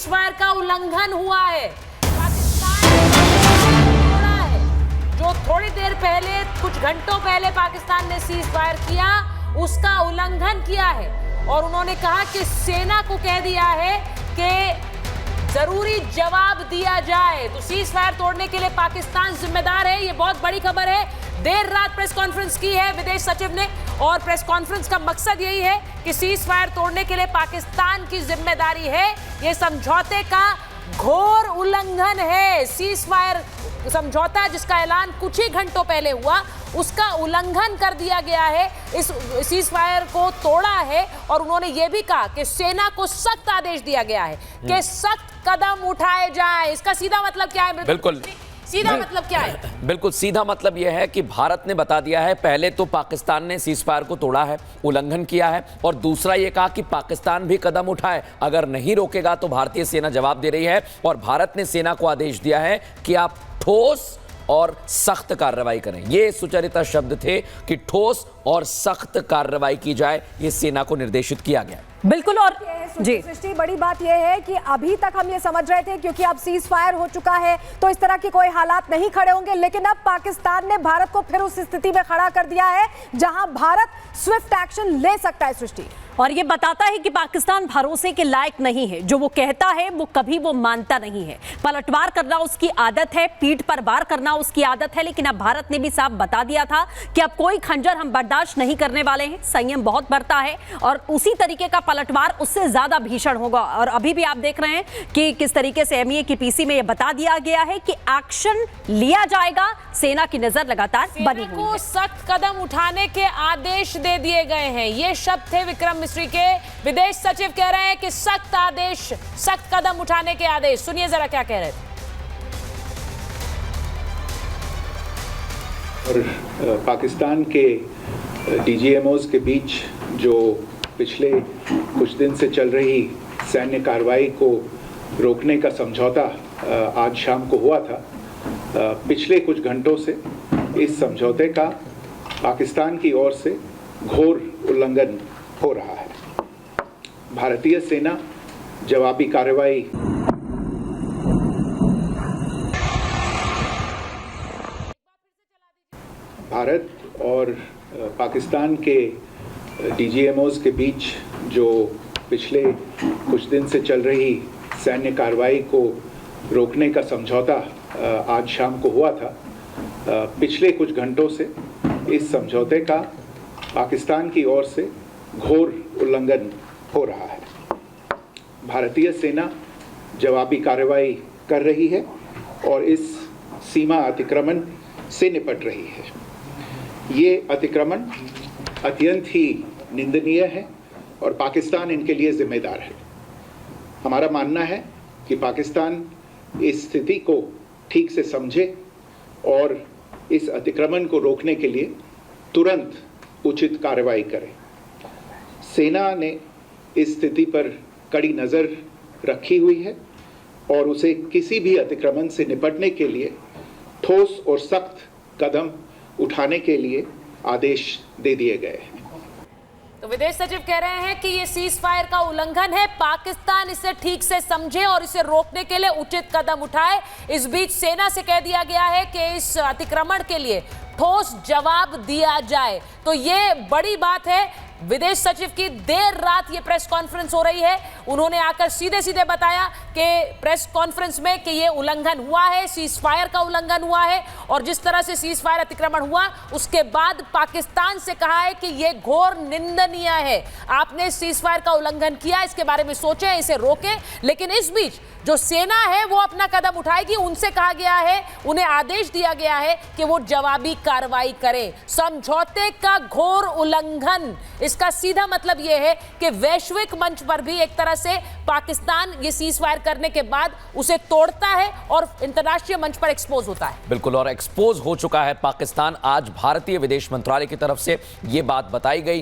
Cease fire का उल्लंघन हुआ है। पाकिस्तान तोड़ा है। जो थोड़ी देर पहले, कुछ घंटों पहले पाकिस्तान ने सीज फायर किया, उसका उल्लंघन किया है। और उन्होंने कहा कि सेना को कह दिया है कि जरूरी जवाब दिया जाए। तो सीज फायर तोड़ने के लिए पाकिस्तान जिम्मेदार है। ये बहुत बड़ी खबर है। देर रात प्रेस कॉन्फ्रेंस की है विदेश सचिव ने, और प्रेस कॉन्फ्रेंस का मकसद यही है कि सीज फायर तोड़ने के लिए पाकिस्तान की जिम्मेदारी है। ये समझौते का घोर उल्लंघन है। सीज फायर समझौता जिसका ऐलान कुछ ही घंटों पहले हुआ, उसका उल्लंघन कर दिया गया है। इस सीज फायर को तोड़ा है। और उन्होंने ये भी कहा कि सेना को सख्त आदेश दिया गया है कि सख्त कदम उठाए जाए। इसका सीधा मतलब क्या है? बिल्कुल सीधा मतलब क्या है? बिल्कुल सीधा मतलब यह है कि भारत ने बता दिया है, पहले तो पाकिस्तान ने सीज फायर को तोड़ा है, उल्लंघन किया है, और दूसरा यह कहा कि पाकिस्तान भी कदम उठाए, अगर नहीं रोकेगा तो भारतीय सेना जवाब दे रही है। और भारत ने सेना को आदेश दिया है कि आप ठोस और सख्त कार्रवाई करें। ये सुचरिता शब्द थे कि ठोस और सख्त कार्रवाई की जाए, ये सेना को निर्देशित किया गया। बिल्कुल। और जी सृष्टि, बड़ी बात यह है कि अभी तक हम ये समझ रहे थे क्योंकि अब सीज फायर हो चुका है तो इस तरह के कोई हालात नहीं खड़े होंगे, लेकिन अब पाकिस्तान ने भारत को फिर उस स्थिति में खड़ा कर दिया है जहां भारत स्विफ्ट एक्शन ले सकता है। सृष्टि, और ये बताता है कि पाकिस्तान भरोसे के लायक नहीं है। जो वो कहता है वो कभी वो मानता नहीं है। पलटवार करना उसकी आदत है, पीठ पर वार करना उसकी आदत है। लेकिन अब भारत ने भी साफ बता दिया था कि अब कोई खंजर हम बर्दाश्त नहीं करने वाले हैं। संयम बहुत बढ़ता है और उसी तरीके का पलटवार उससे ज्यादा भीषण होगा। और अभी भी आप देख रहे हैं कि किस तरीके से एमईए की पीसी में यह बता दिया गया है कि एक्शन लिया जाएगा। सेना की नजर लगातार बनी हुई है। सख्त कदम उठाने के आदेश दे दिए गए हैं। ये शब्द थे विक्रम मिस्री के। विदेश सचिव कह रहे हैं कि सख्त आदेश, सख्त कदम उठाने के आदेश। सुनिए जरा क्या कह रहे थे। और पाकिस्तान के डीजीएमओज के बीच जो पिछले कुछ दिन से चल रही सैन्य कार्रवाई को रोकने का समझौता आज शाम को हुआ था, पिछले कुछ घंटों से इस समझौते का पाकिस्तान की ओर से घोर उल्लंघन हो रहा है। भारतीय सेना जवाबी कार्रवाई भारत और पाकिस्तान के डीजीएमओज के बीच जो पिछले कुछ दिन से चल रही सैन्य कार्रवाई को रोकने का समझौता आज शाम को हुआ था, पिछले कुछ घंटों से इस समझौते का पाकिस्तान की ओर से घोर उल्लंघन हो रहा है। भारतीय सेना जवाबी कार्रवाई कर रही है और इस सीमा अतिक्रमण से निपट रही है। ये अतिक्रमण अत्यंत ही निंदनीय है और पाकिस्तान इनके लिए जिम्मेदार है। हमारा मानना है कि पाकिस्तान इस स्थिति को ठीक से समझे और इस अतिक्रमण को रोकने के लिए तुरंत उचित कार्रवाई करे। सेना ने इस स्थिति पर कड़ी नज़र रखी हुई है और उसे किसी भी अतिक्रमण से निपटने के लिए ठोस और सख्त कदम उठाने के लिए आदेश दे दिए गए हैं। तो विदेश सचिव कह रहे हैं कि ये सीज फायर का उल्लंघन है, पाकिस्तान इसे ठीक से समझे और इसे रोकने के लिए उचित कदम उठाए। इस बीच सेना से कह दिया गया है कि इस अतिक्रमण के लिए ठोस जवाब दिया जाए। तो ये बड़ी बात है। विदेश सचिव की देर रात ये प्रेस कॉन्फ्रेंस हो रही है। उन्होंने आकर सीधे सीधे बताया कि प्रेस कॉन्फ्रेंस में कि ये उल्लंघन हुआ है, सीज फायर का उल्लंघन हुआ है। और जिस तरह से सीज फायर अतिक्रमण हुआ, उसके बाद पाकिस्तान से कहा है कि ये घोर निंदनीय है। आपने सीज फायर का उल्लंघन किया, इसके बारे में सोचें, इसे रोकें। लेकिन इस बीच जो सेना है वो अपना कदम उठाएगी। उनसे कहा गया है, उन्हें आदेश दिया गया है कि वो जवाबी कार्रवाई करें। समझौते का घोर उल्लंघन, इसका सीधा मतलब यह है कि वैश्विक मंच पर भी एक तरह से पाकिस्तान ये सीज फायर करने के बाद उसे तोड़ता है और इंटरनेशनल मंच पर एक्सपोज होता है। बिल्कुल, और एक्सपोज हो चुका है पाकिस्तान। आज भारतीय विदेश मंत्रालय की तरफ से यह बात बताई गई।